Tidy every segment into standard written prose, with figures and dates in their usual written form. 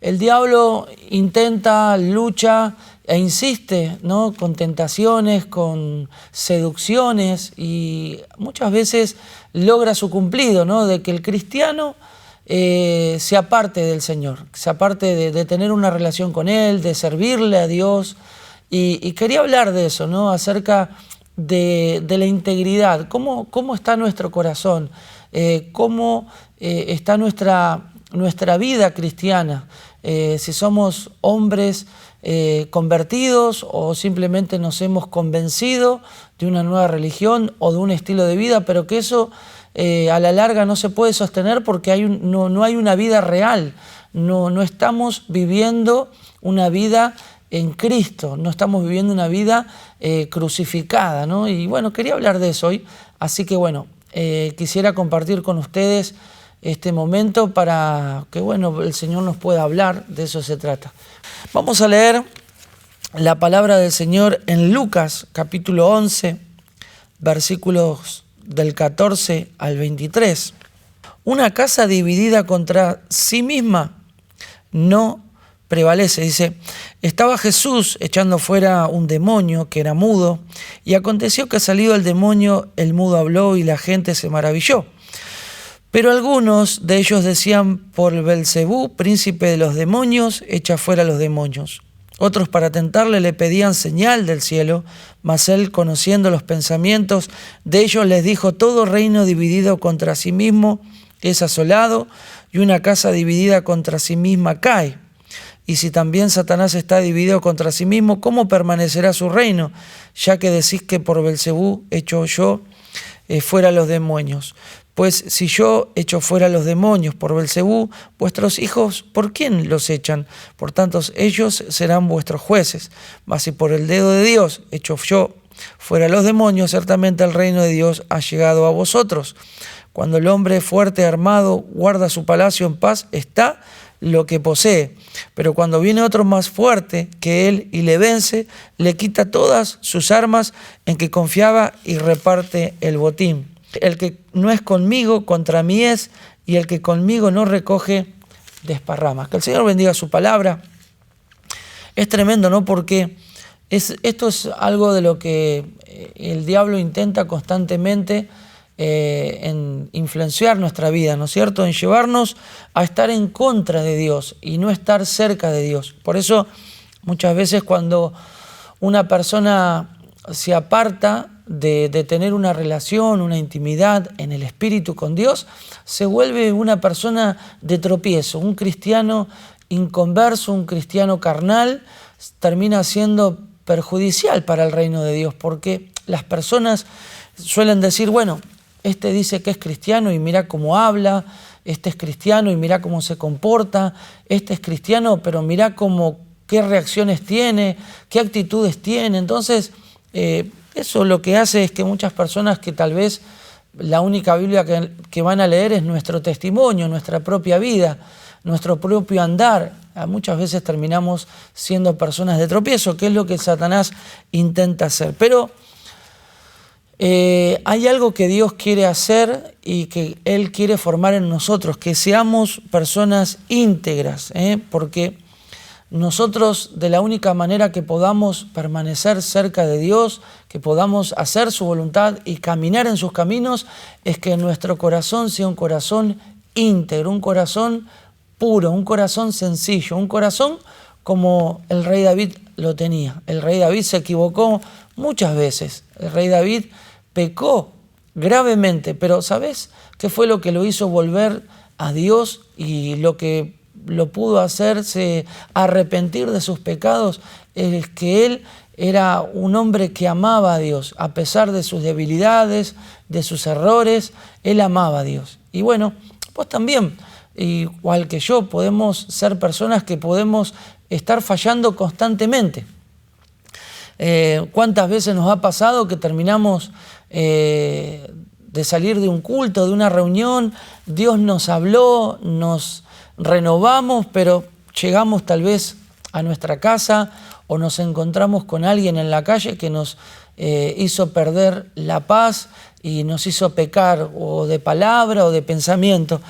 el diablo intenta, lucha e insiste, ¿no?, con tentaciones, con seducciones, y muchas veces logra su cumplido, ¿no?, de que el cristiano se aparte del Señor, se aparte de tener una relación con Él, de servirle a Dios. Y quería hablar de eso, ¿no?, acerca de la integridad. ¿Cómo está nuestro corazón? ¿Cómo está nuestra vida cristiana? Si somos hombres convertidos o simplemente nos hemos convencido de una nueva religión o de un estilo de vida, pero que eso a la larga no se puede sostener porque no hay una vida real. No estamos viviendo una vida en Cristo, no estamos viviendo una vida crucificada, ¿no? Y bueno, quería hablar de eso hoy, así que bueno, quisiera compartir con ustedes este momento para que bueno, el Señor nos pueda hablar, de eso se trata. Vamos a leer la palabra del Señor en Lucas capítulo 11, versículos del 14 al 23. Una casa dividida contra sí misma no prevalece. Dice, estaba Jesús echando fuera un demonio que era mudo, y aconteció que salido el demonio, el mudo habló y la gente se maravilló. Pero algunos de ellos decían, por Belcebú, príncipe de los demonios, echa fuera los demonios. Otros, para tentarle, le pedían señal del cielo, mas él, conociendo los pensamientos de ellos, les dijo, todo reino dividido contra sí mismo es asolado, y una casa dividida contra sí misma cae. Y si también Satanás está dividido contra sí mismo, ¿cómo permanecerá su reino? Ya que decís que por Belcebú echo yo fuera los demonios. Pues si yo echo fuera los demonios por Belcebú, vuestros hijos, ¿por quién los echan? Por tanto, ellos serán vuestros jueces. Mas si por el dedo de Dios echo yo fuera los demonios, ciertamente el reino de Dios ha llegado a vosotros. Cuando el hombre fuerte armado guarda su palacio en paz, está lo que posee. Pero cuando viene otro más fuerte que él y le vence, le quita todas sus armas en que confiaba y reparte el botín. El que no es conmigo, contra mí es, y el que conmigo no recoge, desparrama. Que el Señor bendiga su palabra. Es tremendo, ¿no? Porque esto es algo de lo que el diablo intenta constantemente en influenciar nuestra vida, ¿no es cierto? En llevarnos a estar en contra de Dios y no estar cerca de Dios. Por eso muchas veces cuando una persona se aparta de tener una relación, una intimidad en el espíritu con Dios, se vuelve una persona de tropiezo, un cristiano inconverso, un cristiano carnal, termina siendo perjudicial para el reino de Dios, porque las personas suelen decir, bueno, este dice que es cristiano y mira cómo habla, este es cristiano y mira cómo se comporta, este es cristiano pero mira qué reacciones tiene, qué actitudes tiene. Entonces, eso lo que hace es que muchas personas que tal vez la única Biblia que van a leer es nuestro testimonio, nuestra propia vida, nuestro propio andar. Muchas veces terminamos siendo personas de tropiezo, que es lo que Satanás intenta hacer. Pero hay algo que Dios quiere hacer y que Él quiere formar en nosotros, que seamos personas íntegras, porque nosotros de la única manera que podamos permanecer cerca de Dios, que podamos hacer su voluntad y caminar en sus caminos, es que nuestro corazón sea un corazón íntegro, un corazón puro, un corazón sencillo, un corazón como el rey David lo tenía. El rey David se equivocó muchas veces, el rey David pecó gravemente, pero ¿sabes qué fue lo que lo hizo volver a Dios y lo que lo pudo hacerse arrepentir de sus pecados? Es que él era un hombre que amaba a Dios, a pesar de sus debilidades, de sus errores, él amaba a Dios. Y bueno, pues también, igual que yo, podemos ser personas que podemos estar fallando constantemente. ¿Cuántas veces nos ha pasado que terminamos de salir de un culto, de una reunión, Dios nos habló, nos renovamos, pero llegamos tal vez a nuestra casa o nos encontramos con alguien en la calle que nos hizo perder la paz y nos hizo pecar o de palabra o de pensamiento?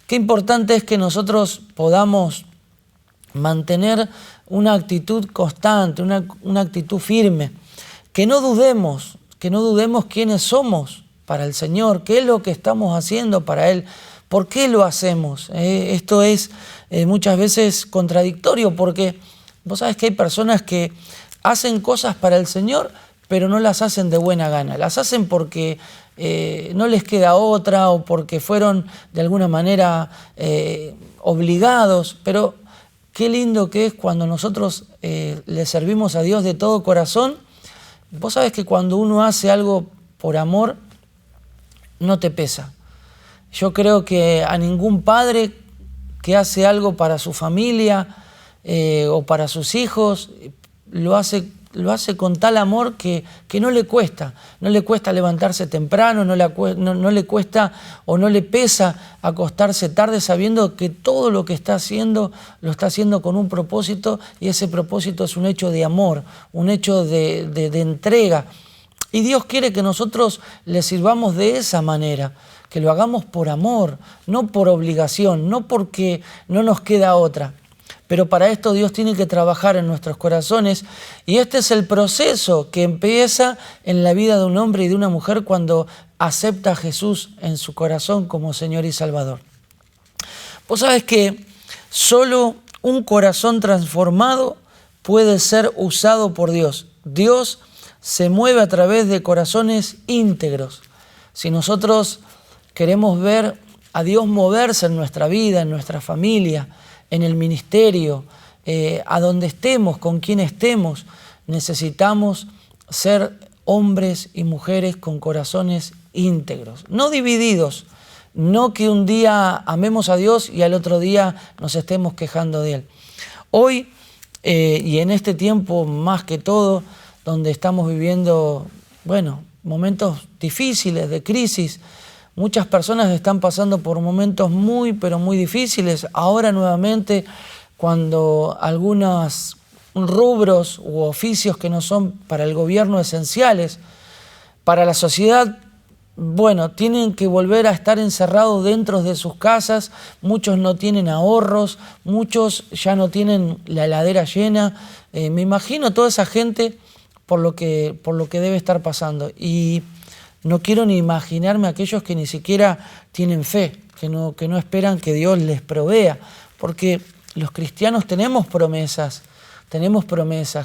Qué importante es que nosotros podamos mantener una actitud constante, una actitud firme, que no dudemos quiénes somos para el Señor, qué es lo que estamos haciendo para Él, por qué lo hacemos. Esto es muchas veces contradictorio, porque vos sabés que hay personas que hacen cosas para el Señor, pero no las hacen de buena gana, las hacen porque no les queda otra o porque fueron de alguna manera obligados, pero qué lindo que es cuando nosotros le servimos a Dios de todo corazón. Vos sabés que cuando uno hace algo por amor, no te pesa. Yo creo que a ningún padre que hace algo para su familia o para sus hijos, lo hace con tal amor que no le cuesta. No le cuesta levantarse temprano, no le cuesta o no le pesa acostarse tarde, sabiendo que todo lo que está haciendo, lo está haciendo con un propósito, y ese propósito es un hecho de amor, un hecho de entrega. Y Dios quiere que nosotros le sirvamos de esa manera, que lo hagamos por amor, no por obligación, no porque no nos queda otra. Pero para esto Dios tiene que trabajar en nuestros corazones, y este es el proceso que empieza en la vida de un hombre y de una mujer cuando acepta a Jesús en su corazón como Señor y Salvador. Vos sabés que solo un corazón transformado puede ser usado por Dios. Dios se mueve a través de corazones íntegros. Si nosotros queremos ver a Dios moverse en nuestra vida, en nuestra familia, en el ministerio, a donde estemos, con quien estemos, necesitamos ser hombres y mujeres con corazones íntegros, no divididos, no que un día amemos a Dios y al otro día nos estemos quejando de Él. Hoy, y en este tiempo más que todo, donde estamos viviendo, momentos difíciles, de crisis, muchas personas están pasando por momentos muy, pero muy difíciles. Ahora nuevamente, cuando algunos rubros u oficios que no son para el gobierno esenciales, para la sociedad, tienen que volver a estar encerrados dentro de sus casas. Muchos no tienen ahorros, muchos ya no tienen la heladera llena. Me imagino toda esa gente por lo que debe estar pasando. Y no quiero ni imaginarme a aquellos que ni siquiera tienen fe, que no esperan que Dios les provea, porque los cristianos tenemos promesas,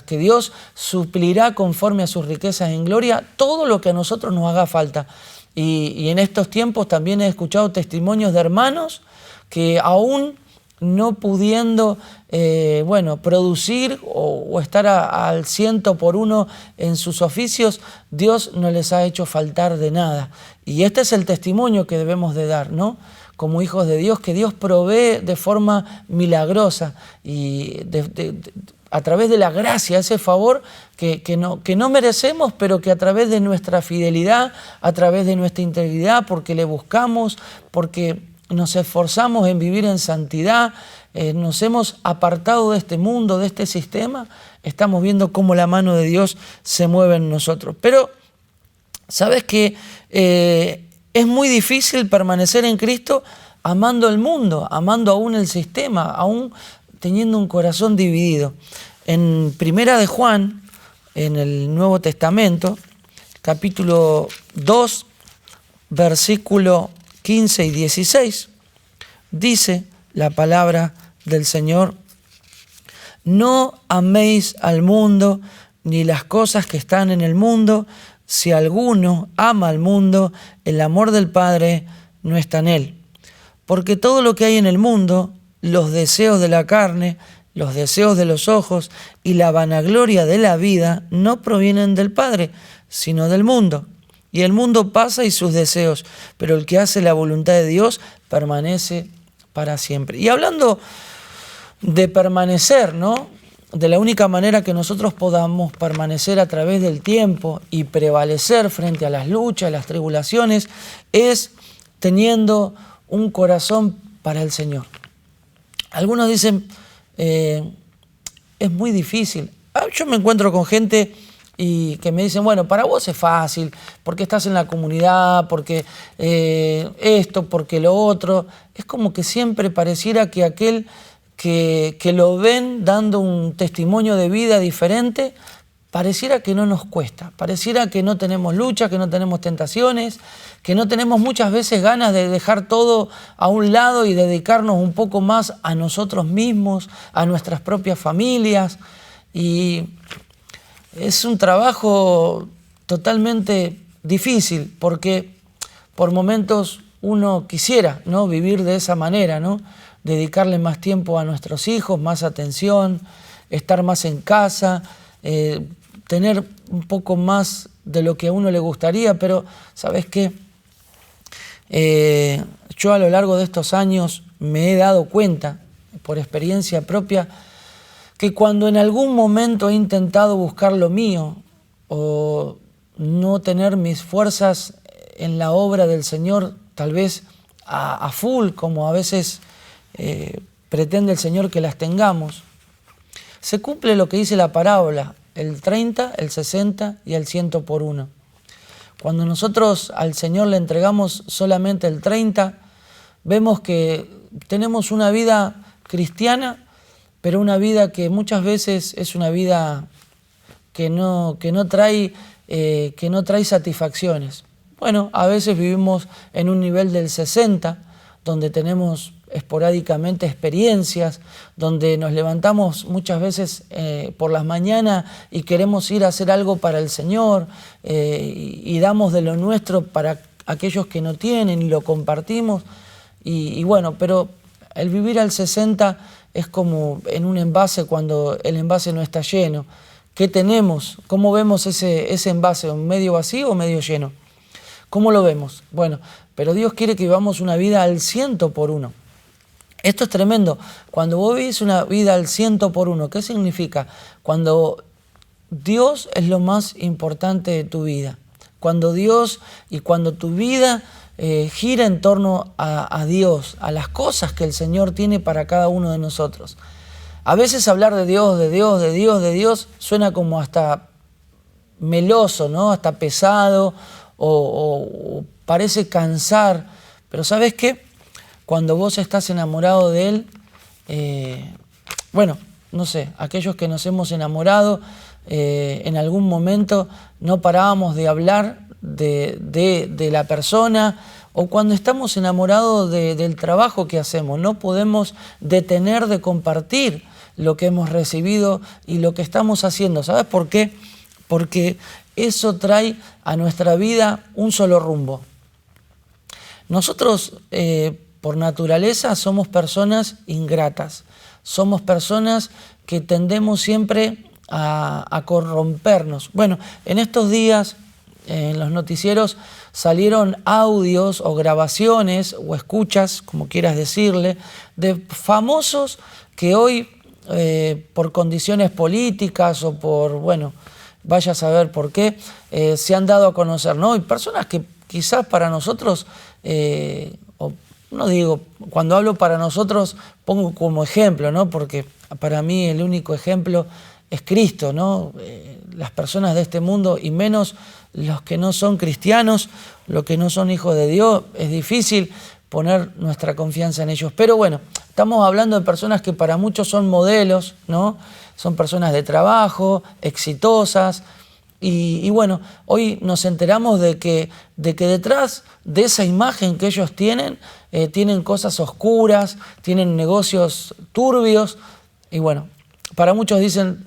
que Dios suplirá conforme a sus riquezas en gloria todo lo que a nosotros nos haga falta. Y en estos tiempos también he escuchado testimonios de hermanos que aún no pudiendo producir o estar al 100% en sus oficios, Dios no les ha hecho faltar de nada. Y este es el testimonio que debemos de dar, ¿no? Como hijos de Dios, que Dios provee de forma milagrosa y a través de la gracia, ese favor que no merecemos, pero que a través de nuestra fidelidad, a través de nuestra integridad, porque le buscamos, porque nos esforzamos en vivir en santidad, nos hemos apartado de este mundo, de este sistema, estamos viendo cómo la mano de Dios se mueve en nosotros. Pero, ¿sabes qué? Es muy difícil permanecer en Cristo amando el mundo, amando aún el sistema, aún teniendo un corazón dividido. En Primera de Juan, en el Nuevo Testamento, capítulo 2, versículo 15 y 16, dice la palabra del Señor: no améis al mundo ni las cosas que están en el mundo. Si alguno ama al mundo, el amor del Padre no está en él. Porque todo lo que hay en el mundo, los deseos de la carne, los deseos de los ojos y la vanagloria de la vida, no provienen del Padre, sino del mundo. Y el mundo pasa y sus deseos, pero el que hace la voluntad de Dios permanece para siempre. Y hablando de permanecer, ¿no? De la única manera que nosotros podamos permanecer a través del tiempo y prevalecer frente a las luchas, las tribulaciones, es teniendo un corazón para el Señor. Algunos dicen, es muy difícil. Yo me encuentro con gente y que me dicen, para vos es fácil, porque estás en la comunidad, porque esto, porque lo otro. Es como que siempre pareciera que aquel que lo ven dando un testimonio de vida diferente, pareciera que no nos cuesta, pareciera que no tenemos lucha, que no tenemos tentaciones, que no tenemos muchas veces ganas de dejar todo a un lado y dedicarnos un poco más a nosotros mismos, a nuestras propias familias. Y es un trabajo totalmente difícil porque por momentos uno quisiera, ¿no?, vivir de esa manera, ¿no?, dedicarle más tiempo a nuestros hijos, más atención, estar más en casa, tener un poco más de lo que a uno le gustaría, pero ¿sabes qué? Yo a lo largo de estos años me he dado cuenta, por experiencia propia, que cuando en algún momento he intentado buscar lo mío o no tener mis fuerzas en la obra del Señor, tal vez a full, como a veces pretende el Señor que las tengamos, se cumple lo que dice la parábola, el 30, el 60 y el 100 por 1. Cuando nosotros al Señor le entregamos solamente el 30, vemos que tenemos una vida cristiana, pero una vida que muchas veces es una vida que no trae satisfacciones. Bueno, a veces vivimos en un nivel del 60, donde tenemos esporádicamente experiencias, donde nos levantamos muchas veces por las mañanas y queremos ir a hacer algo para el Señor y damos de lo nuestro para aquellos que no tienen y lo compartimos. Y bueno, pero el vivir al 60 es como en un envase cuando el envase no está lleno. ¿Qué tenemos? ¿Cómo vemos ese envase? ¿Medio vacío o medio lleno? ¿Cómo lo vemos? Bueno, pero Dios quiere que vivamos una vida al 100 por 1. Esto es tremendo. Cuando vos vivís una vida al 100 por 1, ¿qué significa? Cuando Dios es lo más importante de tu vida. Cuando Dios y cuando tu vida gira en torno a Dios, a las cosas que el Señor tiene para cada uno de nosotros. A veces hablar de Dios suena como hasta meloso, ¿no? Hasta pesado o parece cansar. Pero ¿sabes qué? Cuando vos estás enamorado de Él, bueno, no sé, aquellos que nos hemos enamorado, en algún momento no parábamos de hablar de la persona, o cuando estamos enamorados del trabajo que hacemos, no podemos detener de compartir lo que hemos recibido y lo que estamos haciendo. ¿Sabes por qué? Porque eso trae a nuestra vida un solo rumbo. Nosotros, por naturaleza, somos personas ingratas, somos personas que tendemos siempre a corrompernos. Bueno, en estos días, en los noticieros, salieron audios o grabaciones o escuchas, como quieras decirle, de famosos que hoy, por condiciones políticas o por, bueno, vaya a saber por qué, se han dado a conocer, ¿no? Y personas que quizás para nosotros, no digo, cuando hablo para nosotros pongo como ejemplo, ¿no? Porque para mí el único ejemplo es Cristo, ¿no? Las personas de este mundo y menos los que no son cristianos, los que no son hijos de Dios, es difícil poner nuestra confianza en ellos. Pero bueno, estamos hablando de personas que para muchos son modelos, ¿no? Son personas de trabajo, exitosas. Y bueno, hoy nos enteramos de que detrás de esa imagen que ellos tienen cosas oscuras, tienen negocios turbios. Y bueno, para muchos dicen,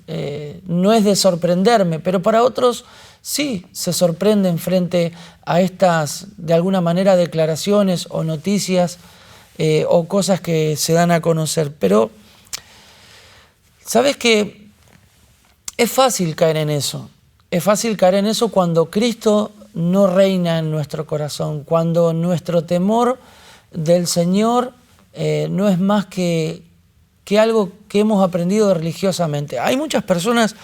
no es de sorprenderme, pero para otros sí se sorprenden frente a estas, de alguna manera, declaraciones o noticias o cosas que se dan a conocer. Pero, ¿sabes qué? Es fácil caer en eso. Es fácil caer en eso cuando Cristo no reina en nuestro corazón, cuando nuestro temor del Señor no es más que algo que hemos aprendido religiosamente. Hay muchas personas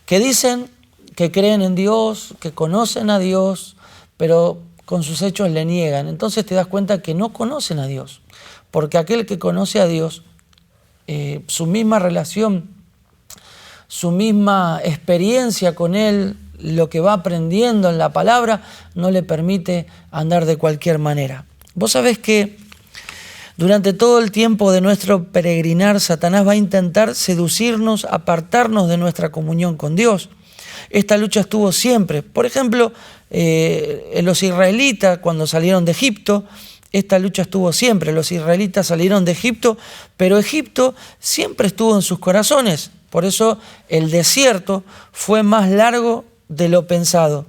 que dicen que creen en Dios, que conocen a Dios, pero con sus hechos le niegan. Entonces te das cuenta que no conocen a Dios, porque aquel que conoce a Dios, su misma relación, su misma experiencia con Él, lo que va aprendiendo en la palabra, no le permite andar de cualquier manera. Vos sabés que Durante todo el tiempo de nuestro peregrinar, Satanás va a intentar seducirnos, apartarnos de nuestra comunión con Dios. Esta lucha estuvo siempre. Por ejemplo, los israelitas cuando salieron de Egipto, esta lucha estuvo siempre. Los israelitas salieron de Egipto, pero Egipto siempre estuvo en sus corazones. Por eso el desierto fue más largo de lo pensado.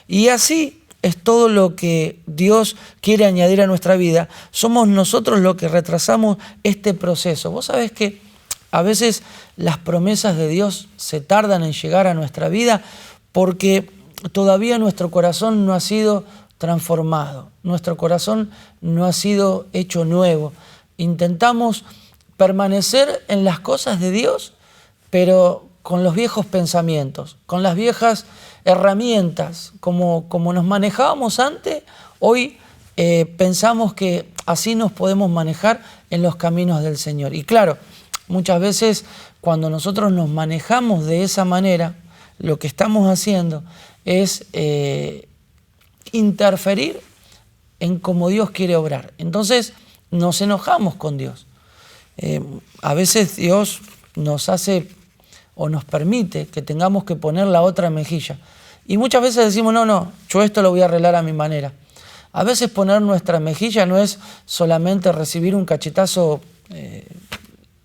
Y así es todo lo que Dios quiere añadir a nuestra vida. Somos nosotros los que retrasamos este proceso. Vos sabés que a veces las promesas de Dios se tardan en llegar a nuestra vida porque todavía nuestro corazón no ha sido transformado. Nuestro corazón no ha sido hecho nuevo. Intentamos permanecer en las cosas de Dios, pero con los viejos pensamientos, con las viejas herramientas, como nos manejábamos antes, hoy pensamos que así nos podemos manejar en los caminos del Señor. Y claro, muchas veces cuando nosotros nos manejamos de esa manera, lo que estamos haciendo es interferir en cómo Dios quiere obrar. Entonces nos enojamos con Dios. A veces Dios nos hace o nos permite que tengamos que poner la otra mejilla. Y muchas veces decimos, no, yo esto lo voy a arreglar a mi manera. A veces poner nuestra mejilla no es solamente recibir un cachetazo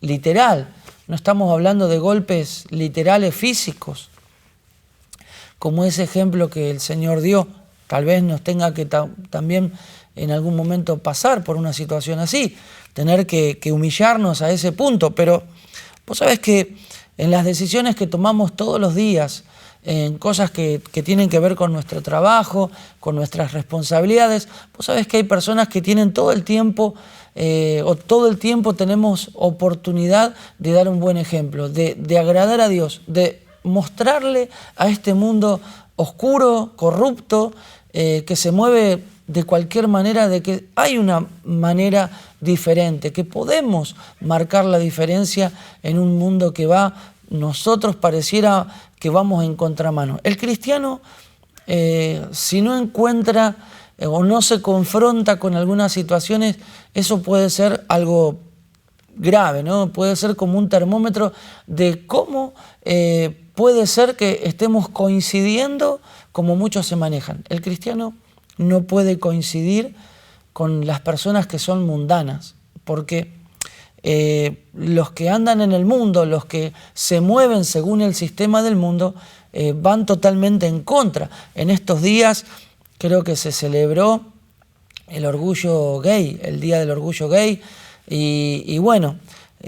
literal. No estamos hablando de golpes literales físicos, como ese ejemplo que el Señor dio. Tal vez nos tenga que también en algún momento pasar por una situación así, tener que humillarnos a ese punto. Pero vos sabés que en las decisiones que tomamos todos los días, en cosas que tienen que ver con nuestro trabajo, con nuestras responsabilidades, vos sabés que hay personas que tienen todo el tiempo, o todo el tiempo tenemos oportunidad de dar un buen ejemplo, de agradar a Dios, de mostrarle a este mundo oscuro, corrupto, que se mueve de cualquier manera, de que hay una manera diferente, que podemos marcar la diferencia en un mundo que nosotros pareciera que vamos en contramano. El cristiano, si no encuentra o no se confronta con algunas situaciones, eso puede ser algo grave, ¿no? Puede ser como un termómetro de cómo puede ser que estemos coincidiendo como muchos se manejan. El cristiano no puede coincidir con las personas que son mundanas, porque los que andan en el mundo, los que se mueven según el sistema del mundo, van totalmente en contra. En estos días creo que se celebró el orgullo gay, el Día del Orgullo Gay, y bueno,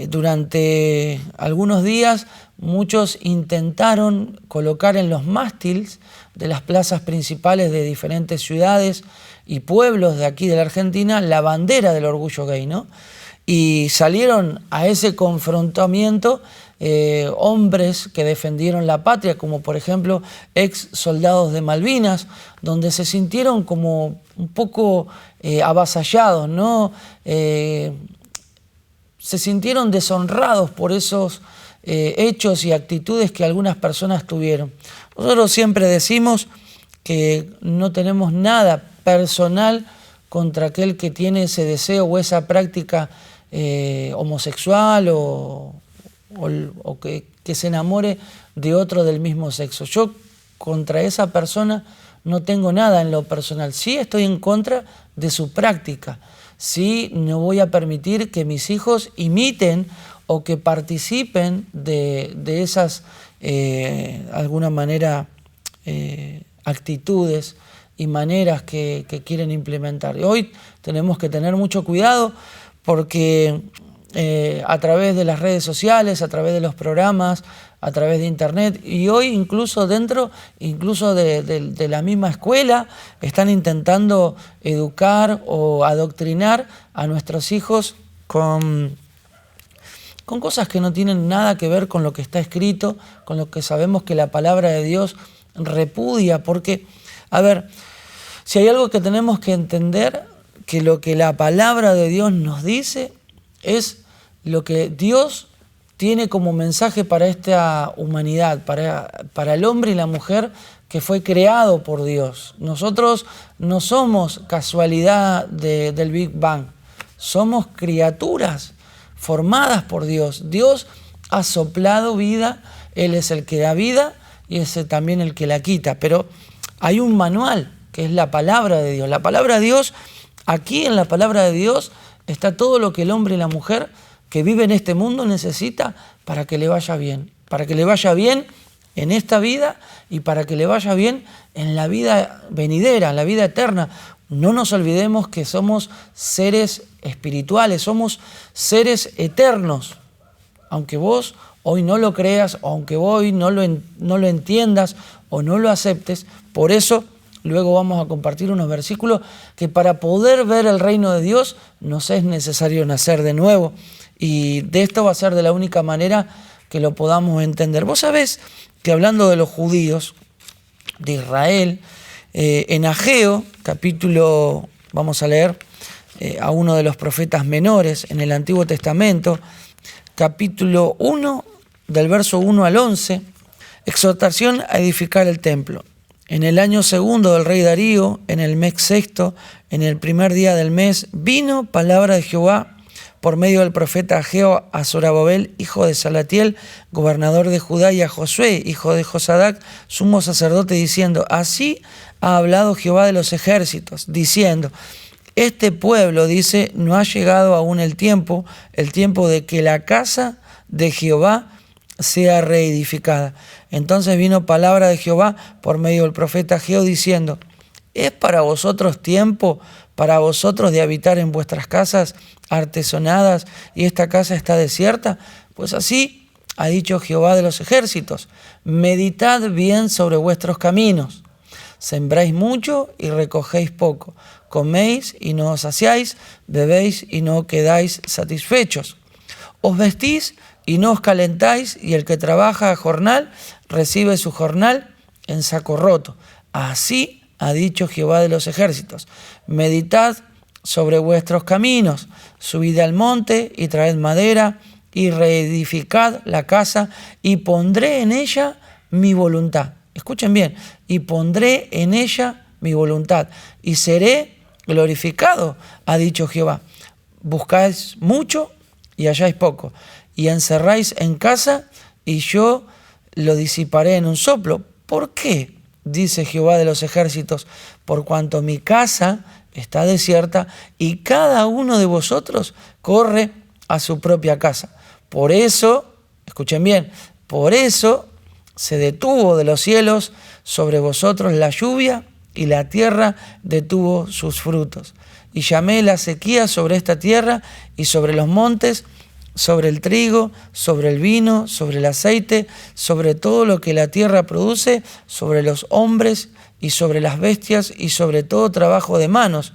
durante algunos días muchos intentaron colocar en los mástiles de las plazas principales de diferentes ciudades y pueblos de aquí de la Argentina la bandera del orgullo gay, ¿no? Y salieron a ese confrontamiento hombres que defendieron la patria, como por ejemplo ex soldados de Malvinas, donde se sintieron como un poco avasallados, ¿no? Se sintieron deshonrados por esos hechos y actitudes que algunas personas tuvieron. Nosotros siempre decimos que no tenemos nada personal contra aquel que tiene ese deseo o esa práctica homosexual o que se enamore de otro del mismo sexo. Yo contra esa persona no tengo nada en lo personal. Sí estoy en contra de su práctica. Sí no voy a permitir que mis hijos imiten o que participen de esas, de alguna manera, actitudes y maneras que quieren implementar. Y hoy tenemos que tener mucho cuidado porque a través de las redes sociales, a través de los programas, a través de internet y hoy incluso dentro de la misma escuela están intentando educar o adoctrinar a nuestros hijos con cosas que no tienen nada que ver con lo que está escrito, con lo que sabemos que la palabra de Dios repudia. Porque, a ver, si hay algo que tenemos que entender, que lo que la palabra de Dios nos dice es lo que Dios tiene como mensaje para esta humanidad, para el hombre y la mujer que fue creado por Dios. Nosotros no somos casualidad del Big Bang, somos criaturas formadas por Dios. Dios ha soplado vida, Él es el que da vida y es también el que la quita. Pero hay un manual, que es la palabra de Dios. La palabra de Dios, aquí en la palabra de Dios está todo lo que el hombre y la mujer que vive en este mundo necesita para que le vaya bien. Para que le vaya bien en esta vida y para que le vaya bien en la vida venidera, en la vida eterna. No nos olvidemos que somos seres espirituales, somos seres eternos. Aunque vos hoy no lo creas, aunque hoy no lo entiendas o no lo aceptes, por eso luego vamos a compartir unos versículos que para poder ver el reino de Dios nos es necesario nacer de nuevo. Y de esto va a ser de la única manera que lo podamos entender. Vos sabés que hablando de los judíos de Israel, en Ageo, capítulo, vamos a leer a uno de los profetas menores en el Antiguo Testamento, capítulo 1, del verso 1 al 11, exhortación a edificar el templo. En el año segundo del rey Darío, en el mes sexto, en el primer día del mes, vino palabra de Jehová por medio del profeta Ageo a Zorobabel, hijo de Salatiel, gobernador de Judá, y a Josué, hijo de Josadac, sumo sacerdote, diciendo: así ha hablado Jehová de los ejércitos, diciendo: este pueblo, dice, no ha llegado aún el tiempo de que la casa de Jehová sea reedificada. Entonces vino palabra de Jehová por medio del profeta Ageo, diciendo: ¿es para vosotros tiempo, para vosotros de habitar en vuestras casas artesonadas, y esta casa está desierta? Pues así ha dicho Jehová de los ejércitos: meditad bien sobre vuestros caminos. Sembráis mucho y recogéis poco. Coméis y no os saciáis, bebéis y no quedáis satisfechos. Os vestís y no os calentáis, y el que trabaja a jornal recibe su jornal en saco roto. Así ha dicho Jehová de los ejércitos: meditad sobre vuestros caminos, subid al monte y traed madera y reedificad la casa, y pondré en ella mi voluntad. Escuchen bien: y pondré en ella mi voluntad, y seré glorificado, ha dicho Jehová. Buscáis mucho y halláis poco, y encerráis en casa, y yo lo disiparé en un soplo. ¿Por qué? Dice Jehová de los ejércitos: por cuanto mi casa está desierta, y cada uno de vosotros corre a su propia casa. Por eso, escuchen bien, por eso se detuvo de los cielos sobre vosotros la lluvia, y la tierra detuvo sus frutos. Y llamé la sequía sobre esta tierra y sobre los montes, sobre el trigo, sobre el vino, sobre el aceite, sobre todo lo que la tierra produce, sobre los hombres y sobre las bestias y sobre todo trabajo de manos.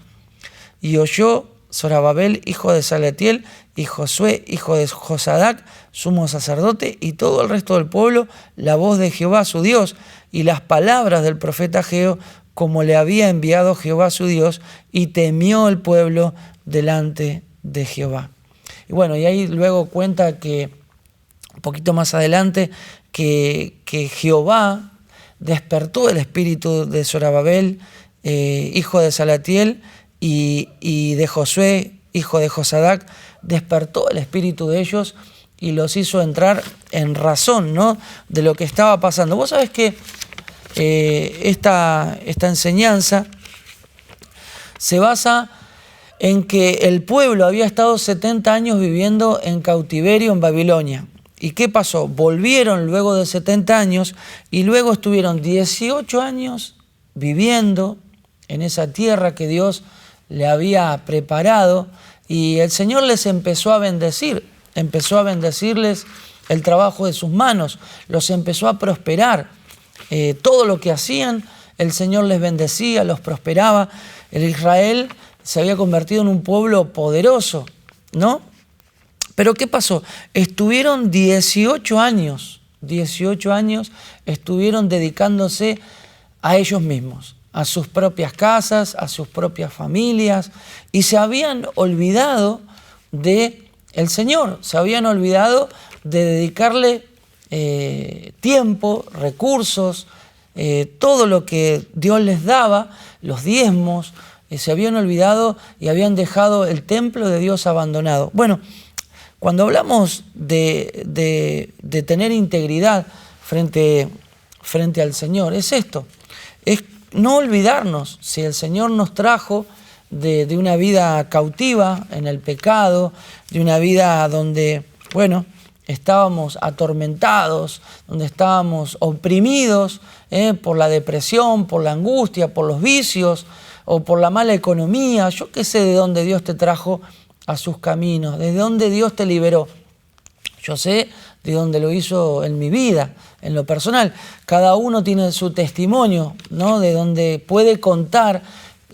Y oyó Zorobabel, hijo de Salatiel, y Josué, hijo de Josadac, sumo sacerdote, y todo el resto del pueblo, la voz de Jehová su Dios, y las palabras del profeta Ageo, como le había enviado Jehová su Dios, y temió el pueblo delante de Jehová. Y bueno, y ahí luego cuenta que, un poquito más adelante, que Jehová despertó el espíritu de Zorobabel, hijo de Salatiel, y de Josué, hijo de Josadac, despertó el espíritu de ellos y los hizo entrar en razón, ¿no?, de lo que estaba pasando. Vos sabés que esta enseñanza se basa en que el pueblo había estado 70 años viviendo en cautiverio en Babilonia. ¿Y qué pasó? Volvieron luego de 70 años y luego estuvieron 18 años viviendo en esa tierra que Dios le había preparado, y el Señor les empezó a bendecir, empezó a bendecirles el trabajo de sus manos, los empezó a prosperar. Todo lo que hacían, el Señor les bendecía, los prosperaba. El Israel se había convertido en un pueblo poderoso, ¿no? Pero ¿qué pasó? Estuvieron 18 años estuvieron dedicándose a ellos mismos, a sus propias casas, a sus propias familias, y se habían olvidado del Señor, se habían olvidado de dedicarle tiempo, recursos, todo lo que Dios les daba, los diezmos, se habían olvidado y habían dejado el templo de Dios abandonado. Bueno, cuando hablamos de tener integridad frente al Señor, es esto, es no olvidarnos si el Señor nos trajo de una vida cautiva en el pecado, de una vida donde, bueno, estábamos atormentados, donde estábamos oprimidos por la depresión, por la angustia, por los vicios o por la mala economía. Yo qué sé de dónde Dios te trajo a sus caminos, desde dónde Dios te liberó. Yo sé de dónde lo hizo en mi vida, en lo personal. Cada uno tiene su testimonio, ¿no? De donde puede contar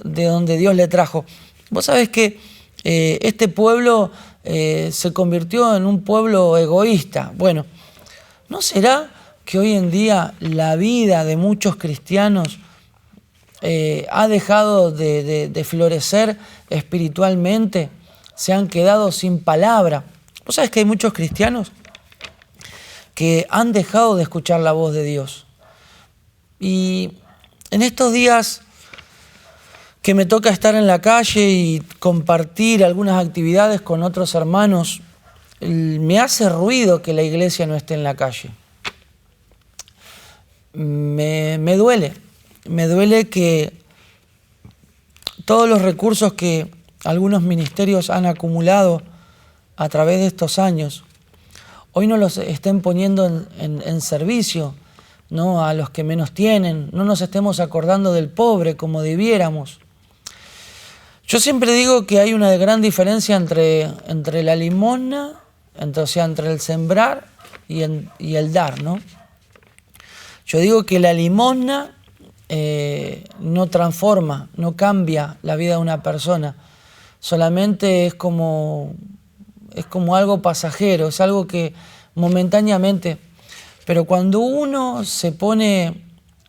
de dónde Dios le trajo. Vos sabés que este pueblo se convirtió en un pueblo egoísta. Bueno, ¿no será que hoy en día la vida de muchos cristianos ha dejado de florecer espiritualmente? Se han quedado sin palabra. ¿Vos sabés que hay muchos cristianos que han dejado de escuchar la voz de Dios? Y en estos días que me toca estar en la calle y compartir algunas actividades con otros hermanos, me hace ruido que la iglesia no esté en la calle. Me duele que todos los recursos que algunos ministerios han acumulado a través de estos años, hoy no los estén poniendo en servicio, ¿no? A los que menos tienen, no nos estemos acordando del pobre como debiéramos. Yo siempre digo que hay una gran diferencia entre la limosna, entre el sembrar y el dar, ¿no? Yo digo que la limosna no transforma, no cambia la vida de una persona, solamente es como algo pasajero, es algo que momentáneamente, pero cuando uno se pone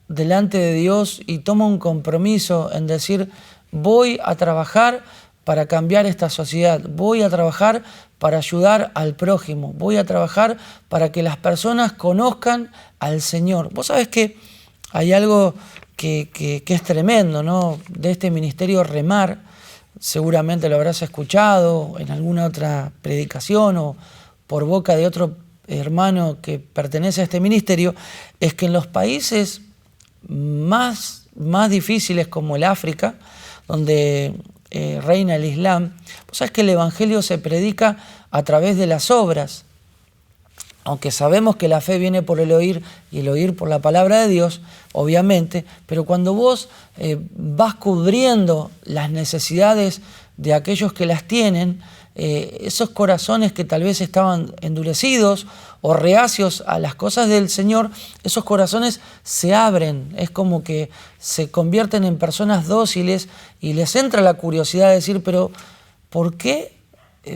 delante de Dios y toma un compromiso en decir, voy a trabajar para cambiar esta sociedad, voy a trabajar para ayudar al prójimo, voy a trabajar para que las personas conozcan al Señor. Vos sabés que hay algo que es tremendo, ¿no? De este ministerio Remar, seguramente lo habrás escuchado en alguna otra predicación o por boca de otro hermano que pertenece a este ministerio, es que en los países más difíciles como el África, donde reina el Islam, pues sabes que el Evangelio se predica a través de las obras. Aunque sabemos que la fe viene por el oír y el oír por la palabra de Dios, obviamente, pero cuando vos vas cubriendo las necesidades de aquellos que las tienen, esos corazones que tal vez estaban endurecidos o reacios a las cosas del Señor, esos corazones se abren, es como que se convierten en personas dóciles y les entra la curiosidad de decir, pero ¿por qué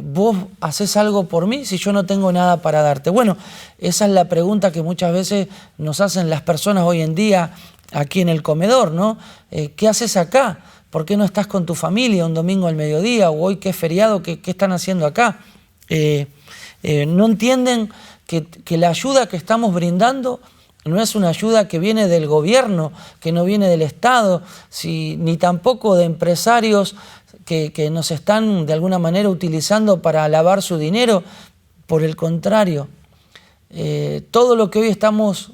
vos haces algo por mí si yo no tengo nada para darte? Bueno, esa es la pregunta que muchas veces nos hacen las personas hoy en día aquí en el comedor, ¿no? ¿Qué haces acá? ¿Por qué no estás con tu familia un domingo al mediodía o hoy que es feriado? ¿Qué están haciendo acá? No entienden que la ayuda que estamos brindando no es una ayuda que viene del gobierno, que no viene del Estado, ni tampoco de empresarios que nos están de alguna manera utilizando para lavar su dinero. Por el contrario, todo lo que hoy estamos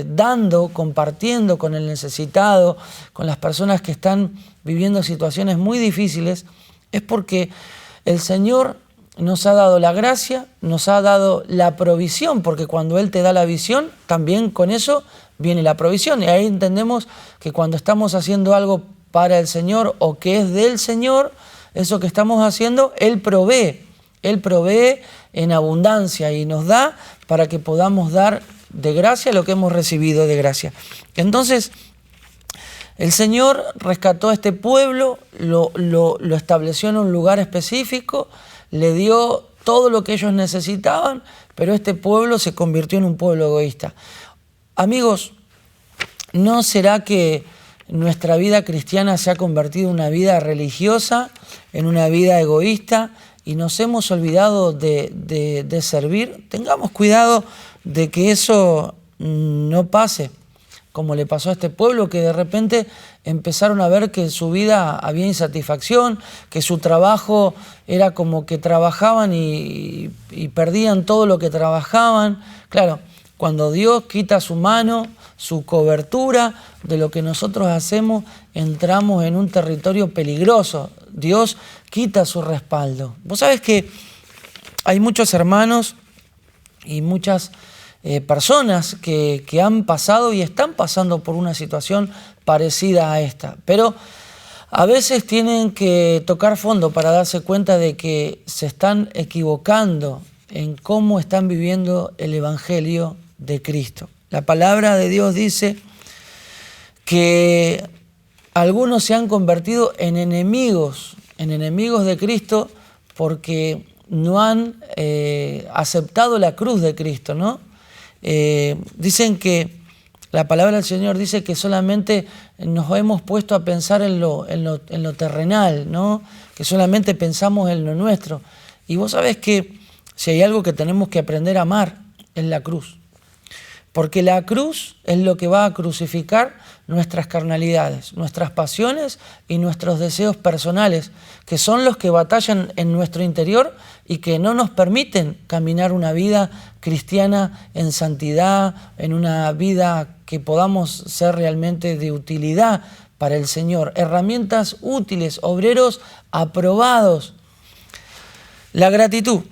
dando, compartiendo con el necesitado, con las personas que están viviendo situaciones muy difíciles, es porque el Señor nos ha dado la gracia, nos ha dado la provisión, porque cuando Él te da la visión, también con eso viene la provisión. Y ahí entendemos que cuando estamos haciendo algo para el Señor o que es del Señor, eso que estamos haciendo, Él provee en abundancia y nos da para que podamos dar de gracia lo que hemos recibido de gracia. Entonces, el Señor rescató a este pueblo, lo estableció en un lugar específico, le dio todo lo que ellos necesitaban, pero este pueblo se convirtió en un pueblo egoísta. Amigos, ¿no será que nuestra vida cristiana se ha convertido en una vida religiosa, en una vida egoísta, y nos hemos olvidado de servir? Tengamos cuidado de que eso no pase. como le pasó a este pueblo, que de repente empezaron a ver que en su vida había insatisfacción, que su trabajo era como que trabajaban y perdían todo lo que trabajaban. Claro, cuando Dios quita su mano, su cobertura de lo que nosotros hacemos, entramos en un territorio peligroso. Dios quita su respaldo. Vos sabés que hay muchos hermanos y muchas personas que han pasado y están pasando por una situación parecida a esta, pero a veces tienen que tocar fondo para darse cuenta de que se están equivocando en cómo están viviendo el Evangelio de Cristo. La palabra de Dios dice que algunos se han convertido en enemigos de Cristo porque no han aceptado la cruz de Cristo, ¿no? Dicen que la palabra del Señor dice que solamente nos hemos puesto a pensar en lo terrenal, ¿no? Que solamente pensamos en lo nuestro. Y vos sabés que si hay algo que tenemos que aprender a amar, es la cruz. Porque la cruz es lo que va a crucificar nuestras carnalidades, nuestras pasiones y nuestros deseos personales, que son los que batallan en nuestro interior y que no nos permiten caminar una vida cristiana en santidad, en una vida que podamos ser realmente de utilidad para el Señor. Herramientas útiles, obreros aprobados. La gratitud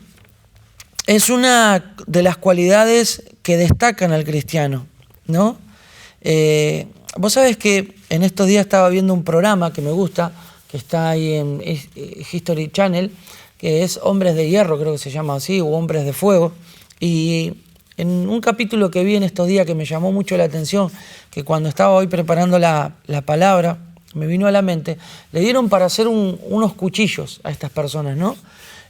es una de las cualidades que destacan al cristiano, ¿no? Vos sabés que en estos días estaba viendo un programa que me gusta, que está ahí en History Channel, que es Hombres de Hierro, creo que se llama así, o Hombres de Fuego. Y en un capítulo que vi en estos días que me llamó mucho la atención, que cuando estaba hoy preparando la palabra, me vino a la mente, le dieron para hacer unos cuchillos a estas personas, ¿no?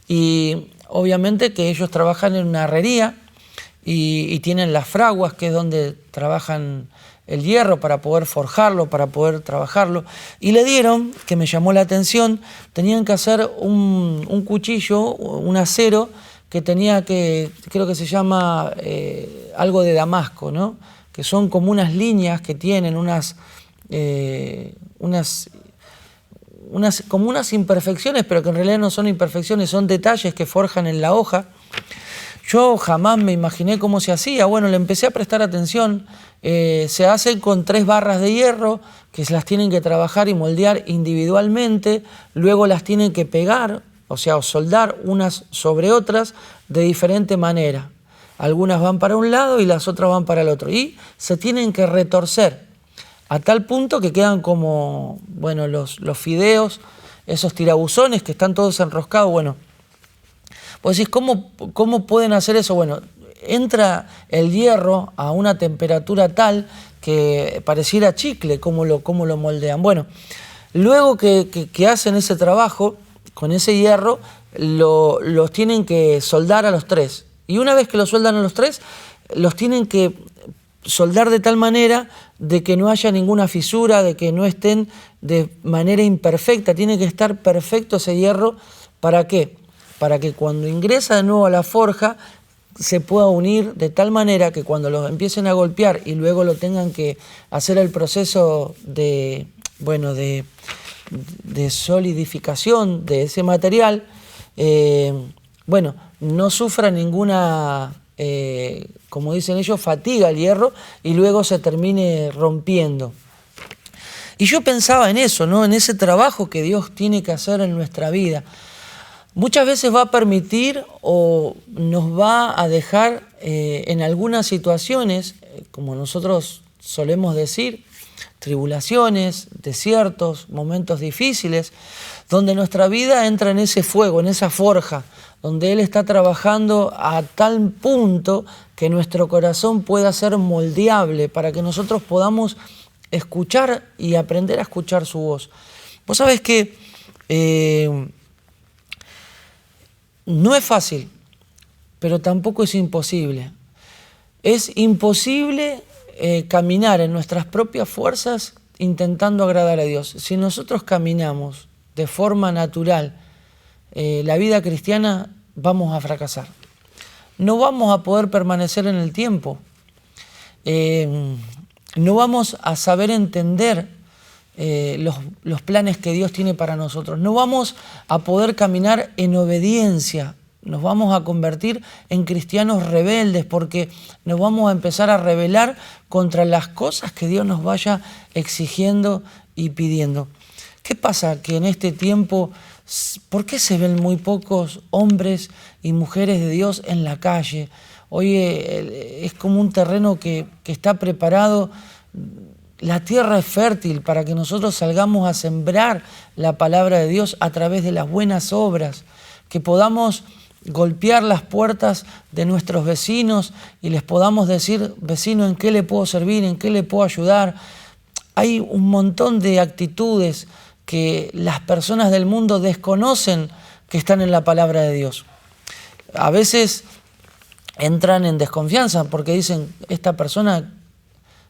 Y obviamente que ellos trabajan en una herrería y tienen las fraguas, que es donde trabajan el hierro para poder forjarlo, para poder trabajarlo. Y le dieron, que me llamó la atención, tenían que hacer un cuchillo, un acero, que tenía que, creo que se llama algo de damasco, ¿no? Que son como unas líneas que tienen como unas imperfecciones, pero que en realidad no son imperfecciones, son detalles que forjan en la hoja. Yo jamás me imaginé cómo se hacía. Bueno, le empecé a prestar atención. Se hacen con 3 barras de hierro que se las tienen que trabajar y moldear individualmente, luego las tienen que pegar, o sea, soldar unas sobre otras de diferente manera. Algunas van para un lado y las otras van para el otro. Y se tienen que retorcer a tal punto que quedan como, bueno, los fideos, esos tirabuzones que están todos enroscados. Bueno, vos decís, ¿cómo pueden hacer eso? Bueno, entra el hierro a una temperatura tal que pareciera chicle, cómo lo moldean. Bueno, luego que hacen ese trabajo con ese hierro, los tienen que soldar a los 3. Y una vez que los sueldan a los 3, los tienen que soldar de tal manera de que no haya ninguna fisura, de que no estén de manera imperfecta. Tiene que estar perfecto ese hierro. ¿Para qué? Para que cuando ingresa de nuevo a la forja se pueda unir de tal manera que cuando los empiecen a golpear y luego lo tengan que hacer el proceso de solidificación de ese material, no sufra ninguna, como dicen ellos, fatiga el hierro y luego se termine rompiendo. Y yo pensaba en eso, ¿no? En ese trabajo que Dios tiene que hacer en nuestra vida. Muchas veces va a permitir o nos va a dejar en algunas situaciones, como nosotros solemos decir, tribulaciones, desiertos, momentos difíciles, donde nuestra vida entra en ese fuego, en esa forja, donde Él está trabajando a tal punto que nuestro corazón pueda ser moldeable para que nosotros podamos escuchar y aprender a escuchar su voz. Vos sabés que no es fácil, pero tampoco es imposible. Es imposible caminar en nuestras propias fuerzas intentando agradar a Dios. Si nosotros caminamos de forma natural la vida cristiana, vamos a fracasar. No vamos a poder permanecer en el tiempo. no vamos a saber entender los planes que Dios tiene para nosotros. No vamos a poder caminar en obediencia. Nos vamos a convertir en cristianos rebeldes porque nos vamos a empezar a rebelar contra las cosas que Dios nos vaya exigiendo y pidiendo. ¿Qué pasa? Que en este tiempo, ¿por qué se ven muy pocos hombres y mujeres de Dios en la calle? Hoy es como un terreno que está preparado. La tierra es fértil para que nosotros salgamos a sembrar la palabra de Dios a través de las buenas obras, que podamos golpear las puertas de nuestros vecinos y les podamos decir: vecino, ¿en qué le puedo servir? ¿En qué le puedo ayudar? Hay un montón de actitudes que las personas del mundo desconocen que están en la palabra de Dios. A veces entran en desconfianza porque dicen: esta persona,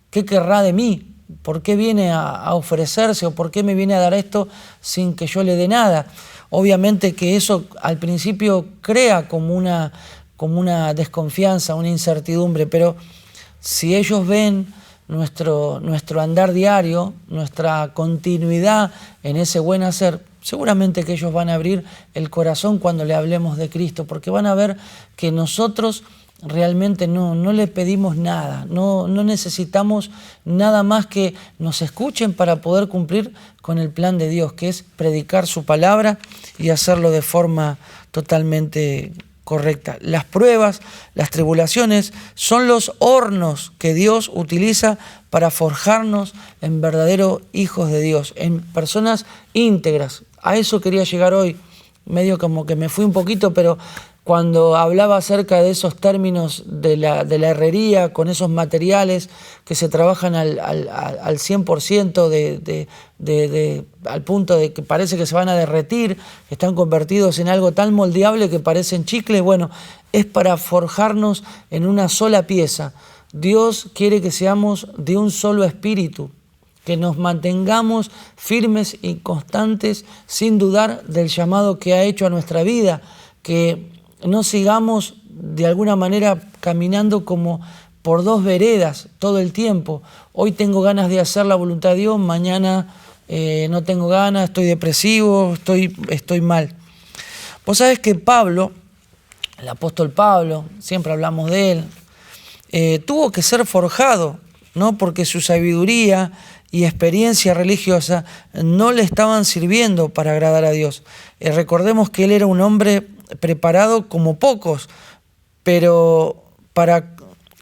¿qué querrá de mí? ¿Por qué viene a ofrecerse o por qué me viene a dar esto sin que yo le dé nada? Obviamente que eso al principio crea como una desconfianza, una incertidumbre, pero si ellos ven nuestro andar diario, nuestra continuidad en ese buen hacer, seguramente que ellos van a abrir el corazón cuando le hablemos de Cristo, porque van a ver que nosotros realmente no le pedimos nada, no necesitamos nada más que nos escuchen para poder cumplir con el plan de Dios, que es predicar su palabra y hacerlo de forma totalmente correcta. Las pruebas, las tribulaciones son los hornos que Dios utiliza para forjarnos en verdaderos hijos de Dios, en personas íntegras. A eso quería llegar hoy, medio como que me fui un poquito, pero cuando hablaba acerca de esos términos de la herrería, con esos materiales que se trabajan al 100%, al punto de que parece que se van a derretir, están convertidos en algo tan moldeable que parecen chicles, bueno, es para forjarnos en una sola pieza. Dios quiere que seamos de un solo espíritu, que nos mantengamos firmes y constantes sin dudar del llamado que ha hecho a nuestra vida, que no sigamos de alguna manera caminando como por dos veredas todo el tiempo. Hoy tengo ganas de hacer la voluntad de Dios, mañana no tengo ganas, estoy depresivo, estoy mal. Vos sabés que Pablo, el apóstol Pablo, siempre hablamos de él, tuvo que ser forjado, ¿no? Porque su sabiduría y experiencia religiosa no le estaban sirviendo para agradar a Dios. Recordemos que él era un hombre preparado como pocos, pero para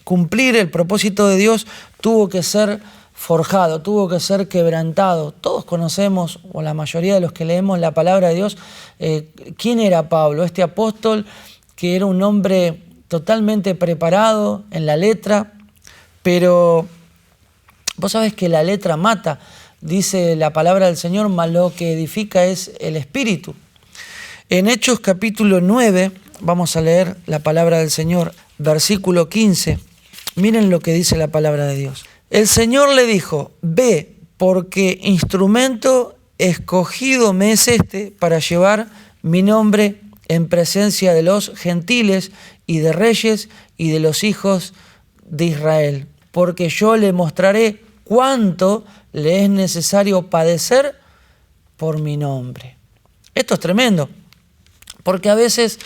cumplir el propósito de Dios tuvo que ser forjado, tuvo que ser quebrantado. Todos conocemos, o la mayoría de los que leemos la palabra de Dios, quién era Pablo, este apóstol que era un hombre totalmente preparado en la letra, pero vos sabés que la letra mata, dice la palabra del Señor, mas lo que edifica es el espíritu. En Hechos capítulo 9, vamos a leer la palabra del Señor, versículo 15. Miren lo que dice la palabra de Dios. El Señor le dijo: ve, porque instrumento escogido me es este para llevar mi nombre en presencia de los gentiles y de reyes y de los hijos de Israel. Porque yo le mostraré cuánto le es necesario padecer por mi nombre. Esto es tremendo. Porque a veces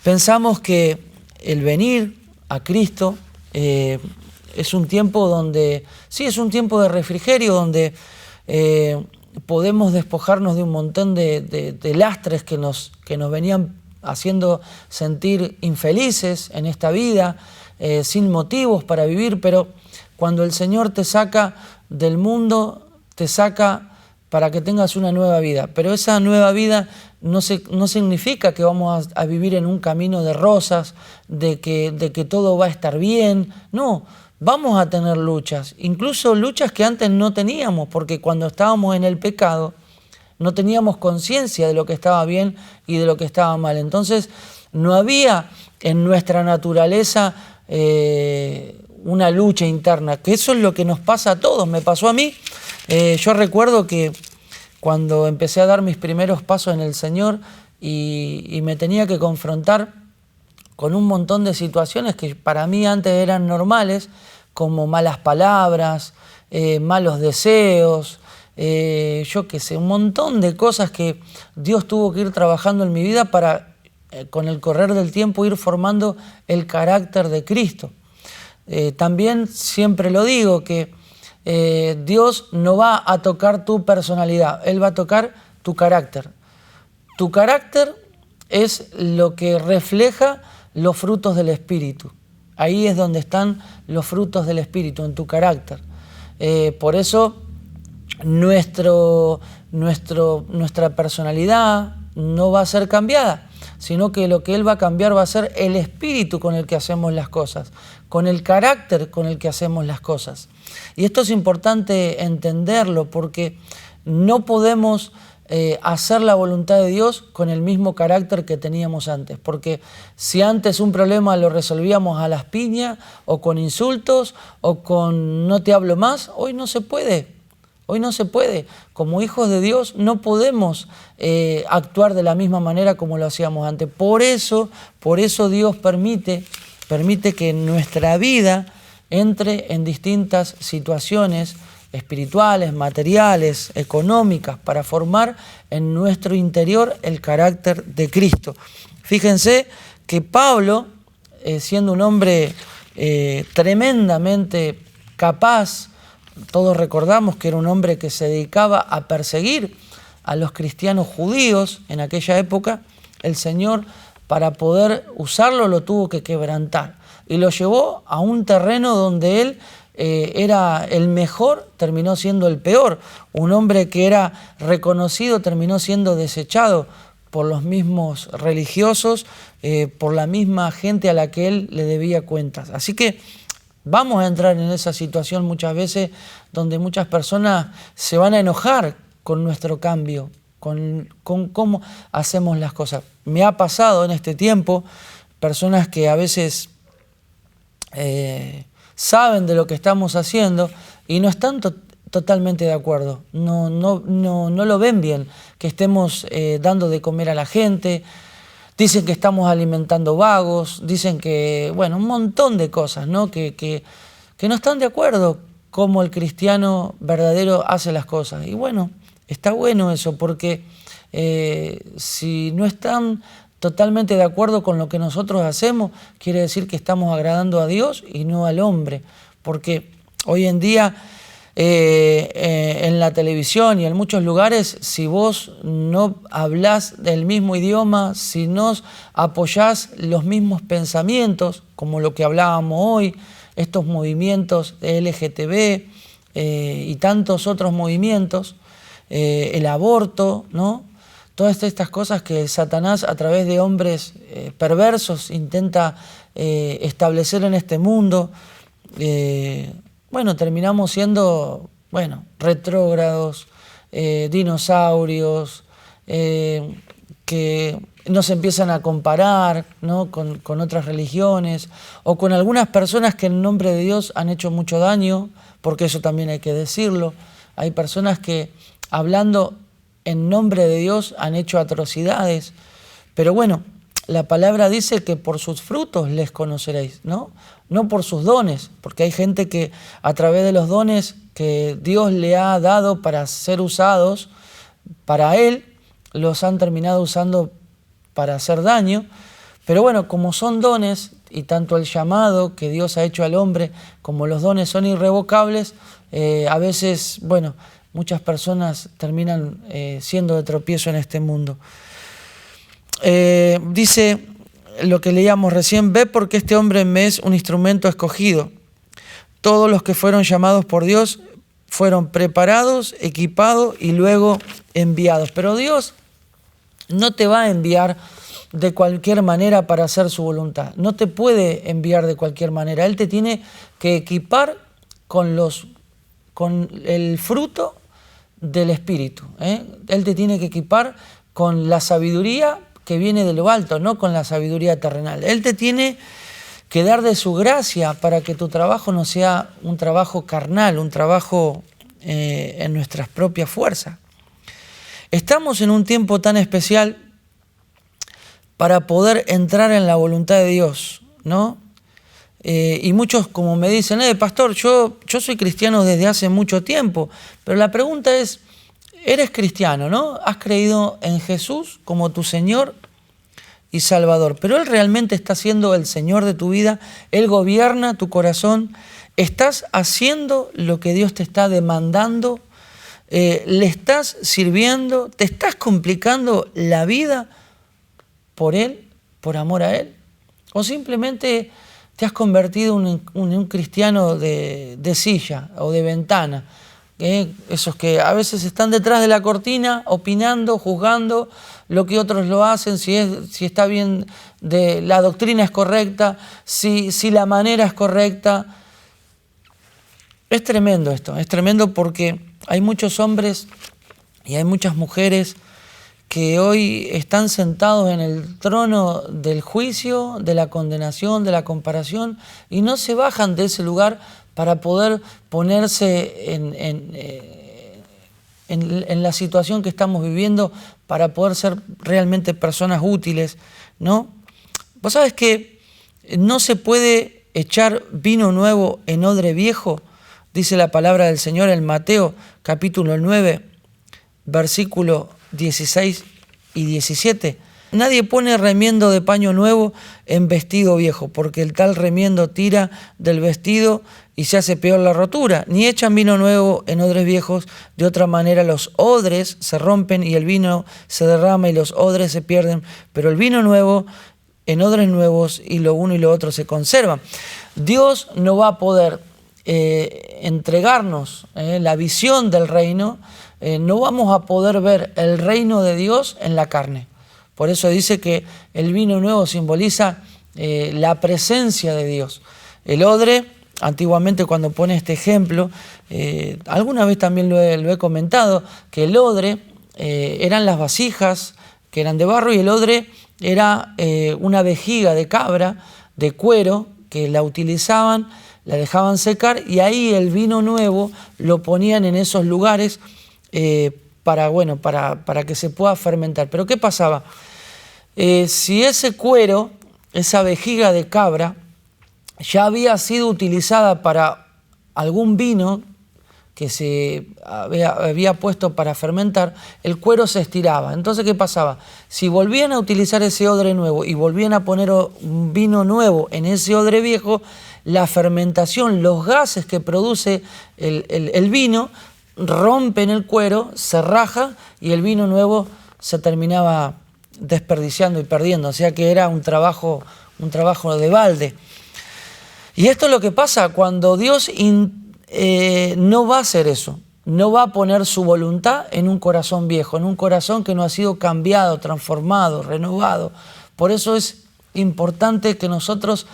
pensamos que el venir a Cristo es un tiempo donde, sí, es un tiempo de refrigerio, donde podemos despojarnos de un montón de lastres que nos venían haciendo sentir infelices en esta vida, sin motivos para vivir, pero cuando el Señor te saca del mundo, te saca para que tengas una nueva vida. Pero esa nueva vida no significa que vamos a vivir en un camino de rosas, de que todo va a estar bien. No, vamos a tener luchas, incluso luchas que antes no teníamos, porque cuando estábamos en el pecado no teníamos conciencia de lo que estaba bien y de lo que estaba mal. Entonces no había en nuestra naturaleza una lucha interna, que eso es lo que nos pasa a todos, me pasó a mí. Yo recuerdo que cuando empecé a dar mis primeros pasos en el Señor y me tenía que confrontar con un montón de situaciones que para mí antes eran normales, como malas palabras, malos deseos, yo qué sé, un montón de cosas que Dios tuvo que ir trabajando en mi vida para, con el correr del tiempo, ir formando el carácter de Cristo. También siempre lo digo, que Dios no va a tocar tu personalidad, Él va a tocar tu carácter. Tu carácter es lo que refleja los frutos del Espíritu. Ahí es donde están los frutos del Espíritu, en tu carácter. Por eso nuestra personalidad no va a ser cambiada, sino que lo que Él va a cambiar va a ser el espíritu con el que hacemos las cosas, con el carácter con el que hacemos las cosas. Y esto es importante entenderlo, porque no podemos hacer la voluntad de Dios con el mismo carácter que teníamos antes, porque si antes un problema lo resolvíamos a las piñas, o con insultos, o con no te hablo más, hoy no se puede. Hoy no se puede. Como hijos de Dios no podemos actuar de la misma manera como lo hacíamos antes. Por eso Dios permite que en nuestra vida entre en distintas situaciones espirituales, materiales, económicas, para formar en nuestro interior el carácter de Cristo. Fíjense que Pablo, siendo un hombre tremendamente capaz, todos recordamos que era un hombre que se dedicaba a perseguir a los cristianos judíos en aquella época, el Señor, para poder usarlo, lo tuvo que quebrantar y lo llevó a un terreno donde él era el mejor, terminó siendo el peor. Un hombre que era reconocido terminó siendo desechado por los mismos religiosos, por la misma gente a la que él le debía cuentas. Así que vamos a entrar en esa situación muchas veces donde muchas personas se van a enojar con nuestro cambio, con cómo hacemos las cosas. Me ha pasado en este tiempo personas que a veces saben de lo que estamos haciendo y no están totalmente de acuerdo, no lo ven bien, que estemos dando de comer a la gente. Dicen que estamos alimentando vagos, dicen que, bueno, un montón de cosas, ¿no? Que no están de acuerdo cómo el cristiano verdadero hace las cosas. Y bueno, está bueno eso, porque si no están totalmente de acuerdo con lo que nosotros hacemos, quiere decir que estamos agradando a Dios y no al hombre. Porque hoy en día en la televisión y en muchos lugares, si vos no hablás del mismo idioma, si no apoyás los mismos pensamientos, como lo que hablábamos hoy, estos movimientos de LGTB y tantos otros movimientos, el aborto, ¿no? Todas estas cosas que Satanás a través de hombres perversos intenta establecer en este mundo, bueno, terminamos siendo, bueno, retrógrados, dinosaurios, que nos empiezan a comparar, ¿no? con otras religiones, o con algunas personas que en nombre de Dios han hecho mucho daño, porque eso también hay que decirlo. Hay personas que hablando en nombre de Dios han hecho atrocidades, pero bueno, la palabra dice que por sus frutos les conoceréis, ¿no? No por sus dones, porque hay gente que a través de los dones que Dios le ha dado para ser usados para Él, los han terminado usando para hacer daño. Pero bueno, como son dones, y tanto el llamado que Dios ha hecho al hombre como los dones son irrevocables, a veces, bueno, muchas personas terminan siendo de tropiezo en este mundo. Dice lo que leíamos recién: ve porque este hombre me es un instrumento escogido. Todos los que fueron llamados por Dios fueron preparados, equipados y luego enviados. Pero Dios no te va a enviar de cualquier manera para hacer su voluntad. No te puede enviar de cualquier manera. Él te tiene que equipar con el fruto del Espíritu, ¿eh? Él te tiene que equipar con la sabiduría que viene de lo alto, no con la sabiduría terrenal. Él te tiene que dar de su gracia para que tu trabajo no sea un trabajo carnal, un trabajo en nuestras propias fuerzas. Estamos en un tiempo tan especial para poder entrar en la voluntad de Dios, ¿no? Y muchos como me dicen, pastor, yo soy cristiano desde hace mucho tiempo, pero la pregunta es, eres cristiano, ¿no? Has creído en Jesús como tu Señor y Salvador, pero Él realmente está siendo el Señor de tu vida, Él gobierna tu corazón, estás haciendo lo que Dios te está demandando, le estás sirviendo, te estás complicando la vida por Él, por amor a Él, o simplemente te has convertido en un cristiano de silla o de ventana, esos que a veces están detrás de la cortina opinando, juzgando lo que otros lo hacen, si está bien, la doctrina es correcta, si la manera es correcta. Es tremendo esto, es tremendo porque hay muchos hombres y hay muchas mujeres que hoy están sentados en el trono del juicio, de la condenación, de la comparación, y no se bajan de ese lugar para poder ponerse en la situación que estamos viviendo, para poder ser realmente personas útiles, ¿no? Vos sabés que no se puede echar vino nuevo en odre viejo, dice la palabra del Señor en Mateo capítulo 9, versículo 16 y 17. Nadie pone remiendo de paño nuevo en vestido viejo, porque el tal remiendo tira del vestido y se hace peor la rotura. Ni echan vino nuevo en odres viejos, de otra manera los odres se rompen y el vino se derrama y los odres se pierden, pero el vino nuevo en odres nuevos y lo uno y lo otro se conservan. Dios no va a poder entregarnos la visión del reino, no vamos a poder ver el reino de Dios en la carne. Por eso dice que el vino nuevo simboliza la presencia de Dios. El odre, antiguamente cuando pone este ejemplo, alguna vez también lo he comentado, que el odre eran las vasijas que eran de barro y el odre era una vejiga de cabra, de cuero, que la utilizaban, la dejaban secar y ahí el vino nuevo lo ponían en esos lugares para que se pueda fermentar. Pero ¿qué pasaba? Si ese cuero, esa vejiga de cabra, ya había sido utilizada para algún vino que se había puesto para fermentar, el cuero se estiraba. Entonces, ¿qué pasaba? Si volvían a utilizar ese odre nuevo y volvían a poner un vino nuevo en ese odre viejo, la fermentación, los gases que produce el vino, rompen el cuero, se raja y el vino nuevo se terminaba desperdiciando y perdiendo. O sea que era un trabajo de balde. Y esto es lo que pasa cuando Dios no va a hacer eso. No va a poner su voluntad en un corazón viejo, en un corazón que no ha sido cambiado, transformado, renovado. Por eso es importante que nosotros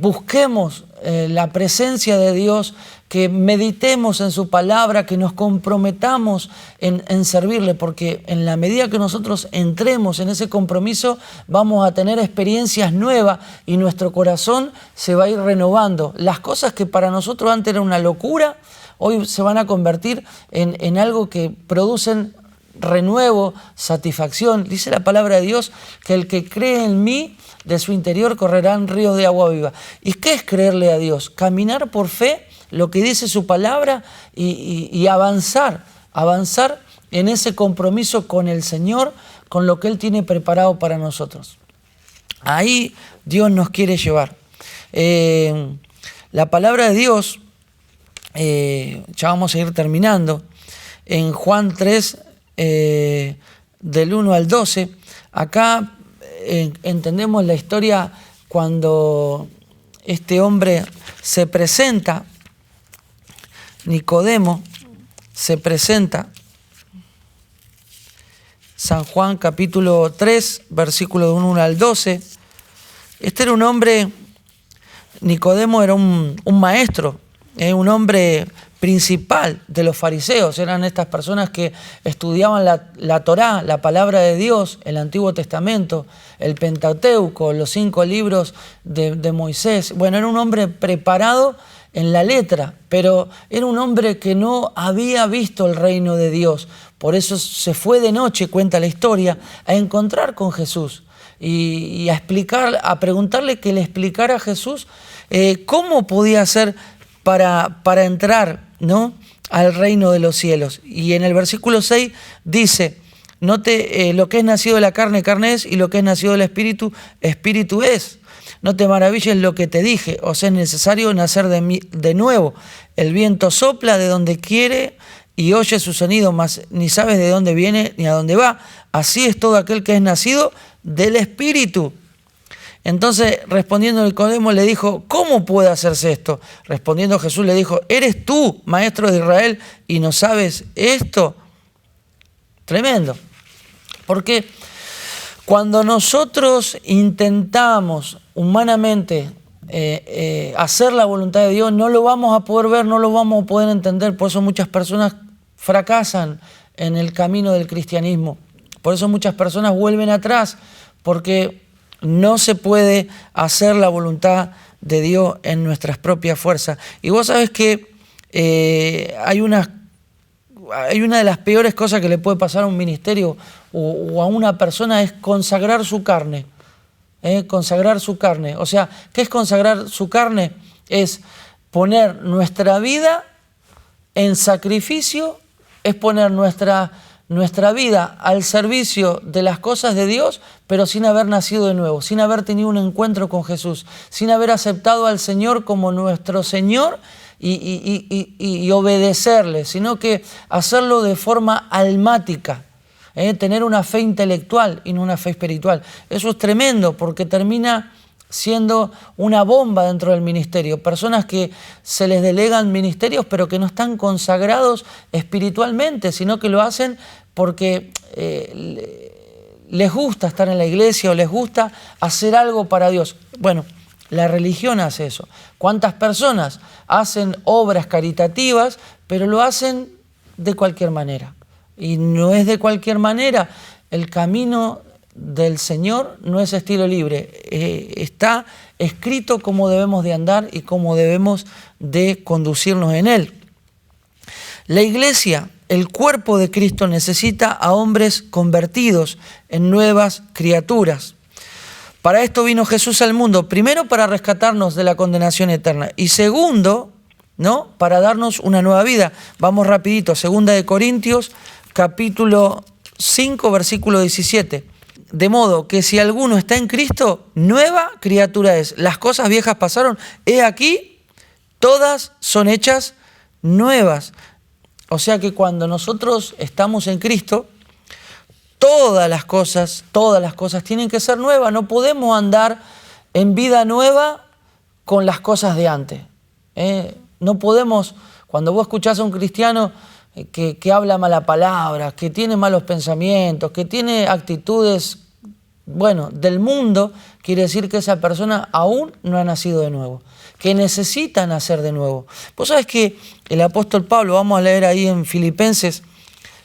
busquemos la presencia de Dios, que meditemos en su palabra, que nos comprometamos en servirle, porque en la medida que nosotros entremos en ese compromiso vamos a tener experiencias nuevas y nuestro corazón se va a ir renovando. Las cosas que para nosotros antes era una locura, hoy se van a convertir en algo que producen renuevo, satisfacción. Dice la palabra de Dios que el que cree en mí, de su interior correrán ríos de agua viva. ¿Y qué es creerle a Dios? Caminar por fe, lo que dice su palabra y avanzar en ese compromiso con el Señor, con lo que Él tiene preparado para nosotros. Ahí Dios nos quiere llevar. La palabra de Dios, ya vamos a ir terminando, en Juan 3, del 1 al 12, acá entendemos la historia cuando este hombre se presenta, Nicodemo se presenta, San Juan capítulo 3, versículo de 1 al 12. Este era un hombre, Nicodemo era un maestro, un hombre principal de los fariseos. Eran estas personas que estudiaban la Torá, la palabra de Dios, el Antiguo Testamento, el Pentateuco, los 5 libros de Moisés. Bueno, era un hombre preparado en la letra, pero era un hombre que no había visto el reino de Dios. Por eso se fue de noche, cuenta la historia, a encontrar con Jesús. y a preguntarle que le explicara a Jesús cómo podía hacer para entrar, ¿no?, al reino de los cielos. Y en el versículo 6 dice, lo que es nacido de la carne, carne es, y lo que es nacido del espíritu, espíritu es. No te maravilles lo que te dije, os es necesario nacer de nuevo. El viento sopla de donde quiere y oye su sonido, mas ni sabes de dónde viene ni a dónde va. Así es todo aquel que es nacido del espíritu. Entonces, respondiendo Nicodemo, le dijo, ¿cómo puede hacerse esto? Respondiendo Jesús le dijo, ¿eres tú, maestro de Israel, y no sabes esto? Tremendo. Porque cuando nosotros intentamos humanamente hacer la voluntad de Dios, no lo vamos a poder ver, no lo vamos a poder entender. Por eso muchas personas fracasan en el camino del cristianismo. Por eso muchas personas vuelven atrás, porque no se puede hacer la voluntad de Dios en nuestras propias fuerzas. Y vos sabés que hay una de las peores cosas que le puede pasar a un ministerio o a una persona es consagrar su carne. Consagrar su carne. O sea, ¿qué es consagrar su carne? Es poner nuestra vida en sacrificio, es poner nuestra vida al servicio de las cosas de Dios, pero sin haber nacido de nuevo, sin haber tenido un encuentro con Jesús, sin haber aceptado al Señor como nuestro Señor y obedecerle, sino que hacerlo de forma almática, tener una fe intelectual y no una fe espiritual. Eso es tremendo, porque termina siendo una bomba dentro del ministerio. Personas que se les delegan ministerios, pero que no están consagrados espiritualmente, sino que lo hacen porque les gusta estar en la iglesia o les gusta hacer algo para Dios. Bueno, la religión hace eso. ¿Cuántas personas hacen obras caritativas, pero lo hacen de cualquier manera? Y no es de cualquier manera. El camino del Señor no es estilo libre. Está escrito cómo debemos de andar y cómo debemos de conducirnos en Él. La iglesia, el cuerpo de Cristo, necesita a hombres convertidos en nuevas criaturas. Para esto vino Jesús al mundo, primero para rescatarnos de la condenación eterna y segundo, ¿no?, para darnos una nueva vida. Vamos rapidito, 2 Corintios, capítulo 5, versículo 17. De modo que si alguno está en Cristo, nueva criatura es. Las cosas viejas pasaron, he aquí, todas son hechas nuevas. O sea que cuando nosotros estamos en Cristo, todas las cosas tienen que ser nuevas. No podemos andar en vida nueva con las cosas de antes. No podemos, cuando vos escuchás a un cristiano que habla mala palabra, que tiene malos pensamientos, que tiene actitudes, del mundo, quiere decir que esa persona aún no ha nacido de nuevo, que necesita nacer de nuevo. Vos sabés que el apóstol Pablo, vamos a leer ahí en Filipenses,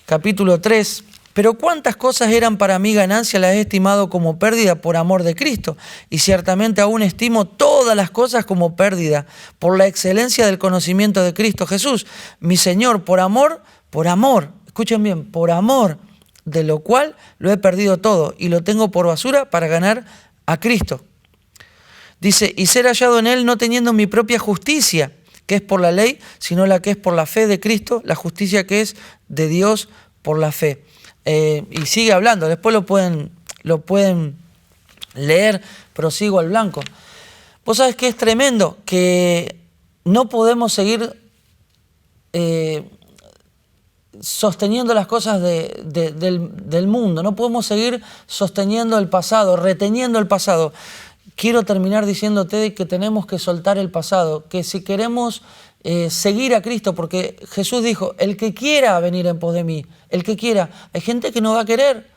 capítulo 3, pero cuántas cosas eran para mí ganancia, las he estimado como pérdida por amor de Cristo, y ciertamente aún estimo todas las cosas como pérdida, por la excelencia del conocimiento de Cristo Jesús, mi Señor, por amor, escuchen bien, por amor, de lo cual lo he perdido todo, y lo tengo por basura para ganar a Cristo. Dice, y ser hallado en Él no teniendo mi propia justicia, que es por la ley, sino la que es por la fe de Cristo, la justicia que es de Dios por la fe. Y sigue hablando, después lo pueden leer, pero sigo al blanco. Vos sabés que es tremendo, que no podemos seguir sosteniendo las cosas del mundo, no podemos seguir sosteniendo el pasado, reteniendo el pasado. Quiero terminar diciéndote que tenemos que soltar el pasado, que si queremos seguir a Cristo, porque Jesús dijo, el que quiera venir en pos de mí, el que quiera, hay gente que no va a querer.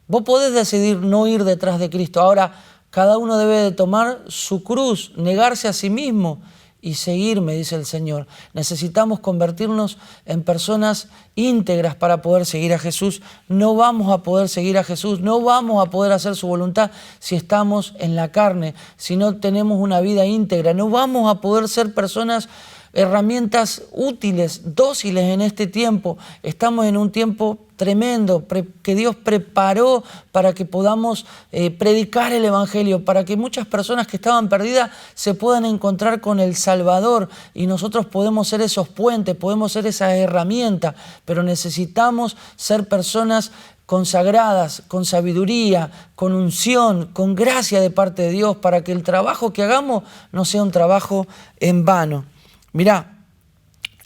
Vos podés decidir no ir detrás de Cristo. Ahora, cada uno debe de tomar su cruz, negarse a sí mismo y seguirme, dice el Señor. Necesitamos convertirnos en personas íntegras para poder seguir a Jesús. No vamos a poder seguir a Jesús, no vamos a poder hacer su voluntad si estamos en la carne, si no tenemos una vida íntegra. No vamos a poder ser personas herramientas útiles, dóciles en este tiempo. Estamos en un tiempo tremendo que Dios preparó para que podamos predicar el Evangelio, para que muchas personas que estaban perdidas se puedan encontrar con el Salvador, y nosotros podemos ser esos puentes, podemos ser esa herramienta, pero necesitamos ser personas consagradas, con sabiduría, con unción, con gracia de parte de Dios, para que el trabajo que hagamos no sea un trabajo en vano. Mirá,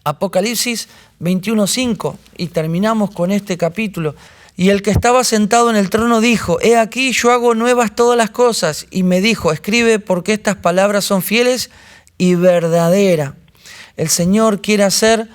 Apocalipsis 21:5, y terminamos con este capítulo. Y el que estaba sentado en el trono dijo: he aquí, yo hago nuevas todas las cosas. Y me dijo: escribe, porque estas palabras son fieles y verdaderas. El Señor quiere hacer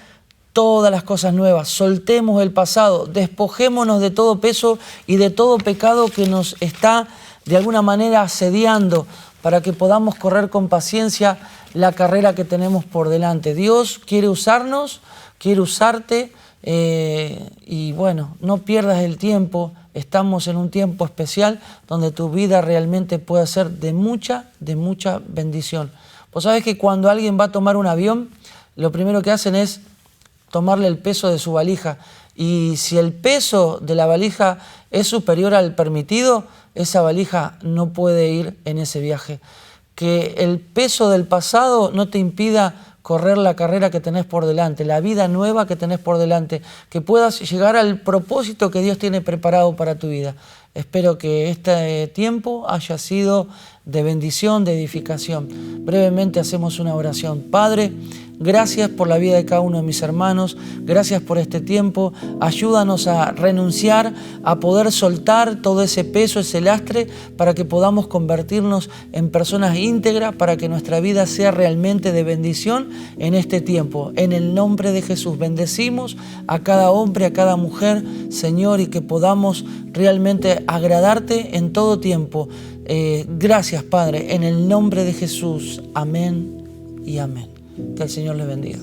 todas las cosas nuevas. Soltemos el pasado, despojémonos de todo peso y de todo pecado que nos está de alguna manera asediando, para que podamos correr con paciencia la carrera que tenemos por delante. Dios quiere usarnos, quiere usarte, y bueno, no pierdas el tiempo. Estamos en un tiempo especial donde tu vida realmente puede ser de mucha bendición. Vos sabés que cuando alguien va a tomar un avión, lo primero que hacen es tomarle el peso de su valija, y si el peso de la valija es superior al permitido, esa valija no puede ir en ese viaje. Que el peso del pasado no te impida correr la carrera que tenés por delante, la vida nueva que tenés por delante, que puedas llegar al propósito que Dios tiene preparado para tu vida. Espero que este tiempo haya sido de bendición, de edificación. Brevemente hacemos una oración. Padre, gracias por la vida de cada uno de mis hermanos, gracias por este tiempo. Ayúdanos a renunciar, a poder soltar todo ese peso, ese lastre, para que podamos convertirnos en personas íntegras, para que nuestra vida sea realmente de bendición en este tiempo. En el nombre de Jesús bendecimos a cada hombre, a cada mujer, Señor, y que podamos realmente agradarte en todo tiempo. Gracias, Padre, en el nombre de Jesús. Amén y amén. Que el Señor les bendiga.